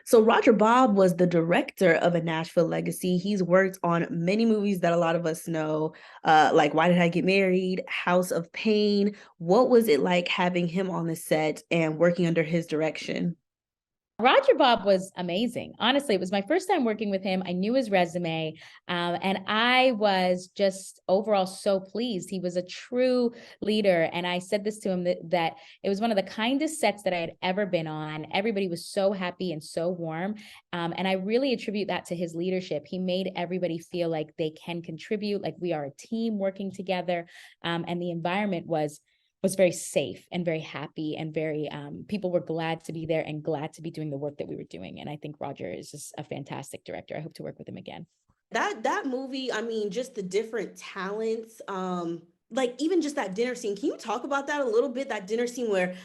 So Roger Bob was the director of A Nashville Legacy. He's worked on many movies that a lot of us know, like Why Did I Get Married, House of Pain. What was it like having him on the set and working under his direction? Roger Bob was amazing. Honestly, it was my first time working with him. I knew his resume, and I was just overall so pleased. He was a true leader. And I said this to him that it was one of the kindest sets that I had ever been on. Everybody was so happy and so warm. And I really attribute that to his leadership. He made everybody feel like they can contribute, like we are a team working together. And the environment was very safe and very happy and very people were glad to be there and glad to be doing the work that we were doing. And I think Roger is just a fantastic director. I hope to work with him again. That movie, I mean, just the different talents, like even just that dinner scene. Can you talk about that a little bit? That dinner scene where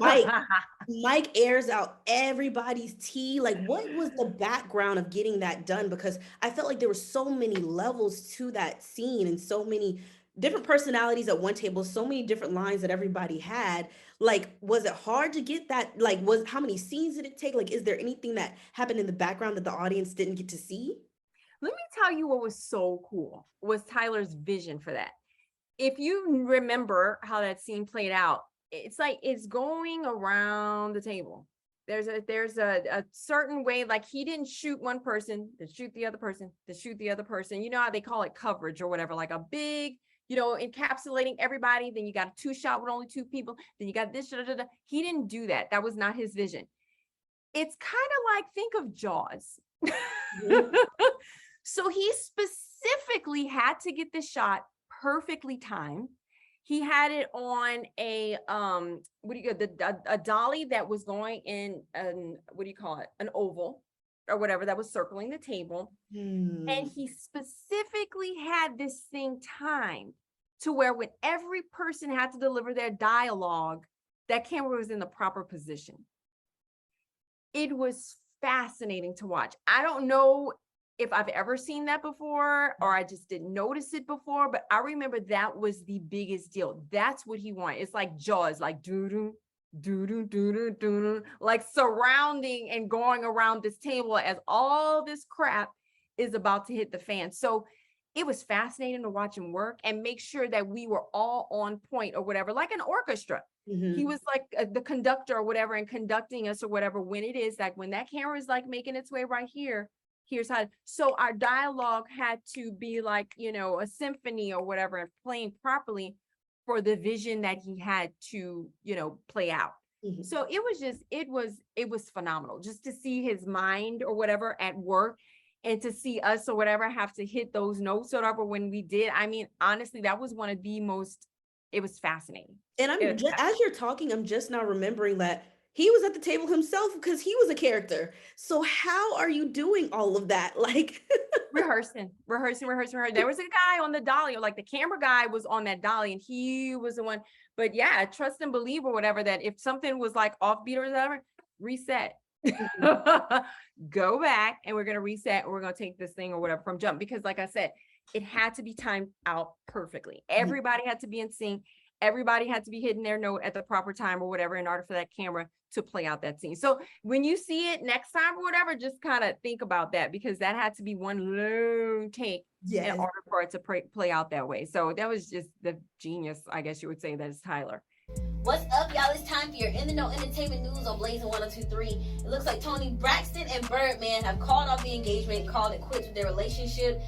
Mike Mike airs out everybody's tea. Like, what was the background of getting that done? Because I felt like there were so many levels to that scene and so many different personalities at one table, so many different lines that everybody had. Like, was it hard to get that? Like, was how many scenes did it take? Like, is there anything that happened in the background that the audience didn't get to see? Let me tell you what was so cool was Tyler's vision for that. If you remember how that scene played out, it's like it's going around the table. There's a certain way, like he didn't shoot one person, to shoot the other person, to shoot the other person. You know how they call it coverage or whatever, like a big, encapsulating everybody. Then you got a two shot with only two people. Then you got this. Da, da, da. He didn't do that. That was not his vision. It's kind of like, think of Jaws. Mhm. So he specifically had to get the shot perfectly timed. He had it on a what do you a dolly that was going in an what do you call it, an oval or whatever that was circling the table. Hmm. And he specifically had this thing timed to where when every person had to deliver their dialogue, that camera was in the proper position. It was fascinating to watch. I don't know if I've ever seen that before or I just didn't notice it before, but I remember that was the biggest deal. That's what he wanted. It's like Jaws, like doo-doo, doo-doo, doo-doo, doo-doo, like surrounding and going around this table as all this crap is about to hit the fan. So it was fascinating to watch him work and make sure that we were all on point or whatever, like an orchestra. He Mhm. was like the conductor or whatever and conducting us or whatever when it is like when that camera is like making its way right here, here's how. So our dialogue had to be like, a symphony or whatever and playing properly for the vision that he had to, play out. Mhm. So it was phenomenal just to see his mind or whatever at work and to see us or whatever have to hit those notes or whatever when we did. I mean, honestly, that was one of the most, it was fascinating. And It I'm was just, as you're talking, I'm just now remembering that he was at the table himself because he was a character. So how are you doing all of that? Like, rehearsing. There was a guy on the dolly, or like the camera guy was on that dolly, and he was the one. But yeah, trust and believe or whatever that if something was like offbeat or whatever, reset. Go back and we're gonna reset and we're gonna take this thing or whatever from jump because, like I said, it had to be timed out perfectly. Everybody had to be in sync. Everybody had to be hitting their note at the proper time or whatever in order for that camera to play out that scene. So when you see it next time or whatever, just kind of think about that because that had to be one long take in yes. order for it to play out that way. So that was just the genius, I guess you would say, that is Tyler. What's up, y'all? It's time for your In the Know Entertainment News on Blazing 1023. It looks like Toni Braxton and Birdman have called off the engagement, called it quits with their relationship.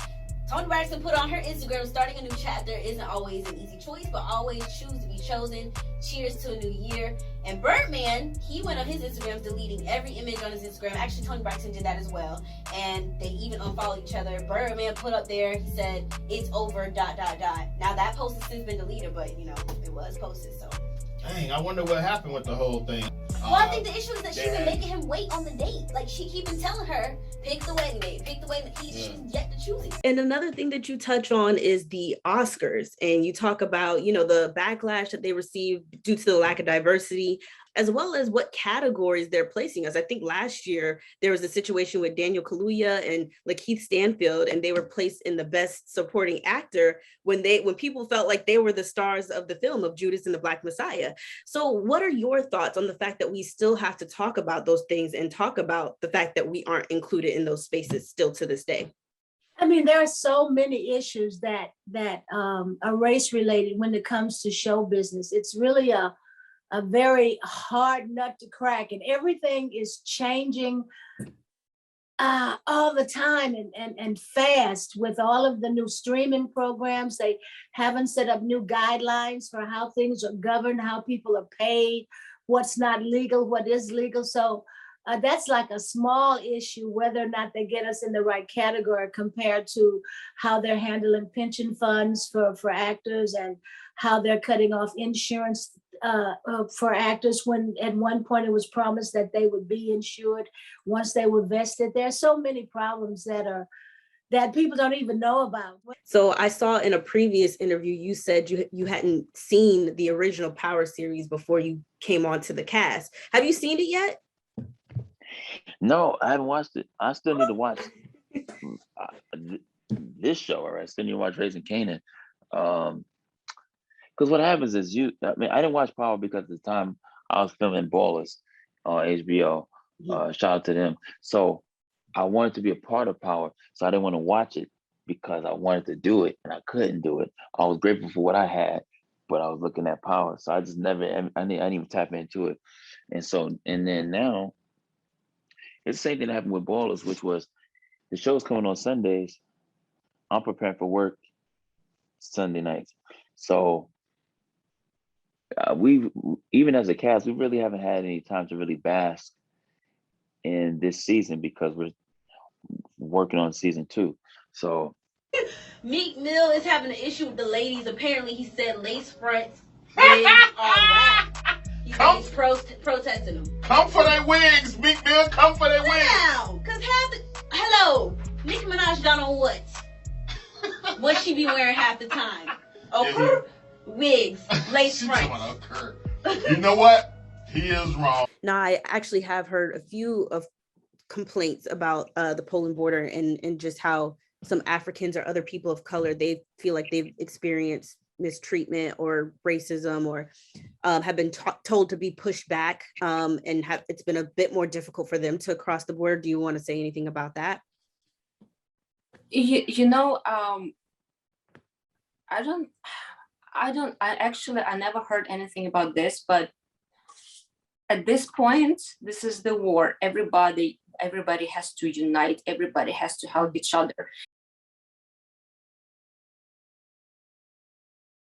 Toni Braxton put on her Instagram, starting a new chapter isn't always an easy choice, but always choose to be chosen. Cheers to a new year. And Birdman, he went on his Instagram, deleting every image on his Instagram. Actually, Toni Braxton did that as well. And they even unfollowed each other. Birdman put up there, he said, it's over, ... Now that post has since been deleted, but it was posted, so. Dang, I wonder what happened with the whole thing. Well, I think the issue is that she's been dang. making him wait on the date. Like, she keep on telling her, pick the wedding date, pick the wedding date. She's yet to choose it. And another thing that you touch on is the Oscars, and you talk about, the backlash that they received due to the lack of diversity. as well as what categories they're placing us. I think last year there was a situation with Daniel Kaluuya and Lakeith Stanfield, and they were placed in the best supporting actor when people felt like they were the stars of the film of Judas and the Black Messiah. So what are your thoughts on the fact that we still have to talk about those things and talk about the fact that we aren't included in those spaces still to this day? I mean, there are so many issues that are race related when it comes to show business. It's really a very hard nut to crack, and everything is changing all the time and fast with all of the new streaming programs. They haven't set up new guidelines for how things are governed, how people are paid, what's not legal, what is legal. So that's like a small issue, whether or not they get us in the right category compared to how they're handling pension funds for actors and how they're cutting off insurance for actors, when at one point it was promised that they would be insured once they were vested. There are so many problems that people don't even know about. So I saw in a previous interview, you said you hadn't seen the original Power series before you came onto the cast. Have you seen it yet? No, I haven't watched it. I still need to watch this show. All right, I still need to watch Raising Kanan. Because what happens is I didn't watch Power because at the time I was filming Ballers on HBO. Shout out to them. So I wanted to be a part of Power. So I didn't want to watch it because I wanted to do it and I couldn't do it. I was grateful for what I had, but I was looking at Power. So I just I didn't even tap into it. And then now, it's the same thing that happened with Ballers, which was the show's coming on Sundays. I'm preparing for work Sunday nights. So even as a cast, we really haven't had any time to really bask in this season because we're working on season 2. So Meek Mill is having an issue with the ladies. Apparently, he said lace fronts wigs are whack. He's protesting them. Come for their wigs, Meek Mill. Come for their wigs. Now, cause hello, Nicki Minaj got on what? What she be wearing half the time? Wigs, lace fronts. You know what? He is wrong. Now, I actually have heard a few of complaints about the Poland border and just how some Africans or other people of color, they feel like they've experienced mistreatment or racism or have been told to be pushed back and it's been a bit more difficult for them to cross the border. Do you want to say anything about that? I never heard anything about this, but at this point, this is the war. Everybody has to unite. Everybody has to help each other.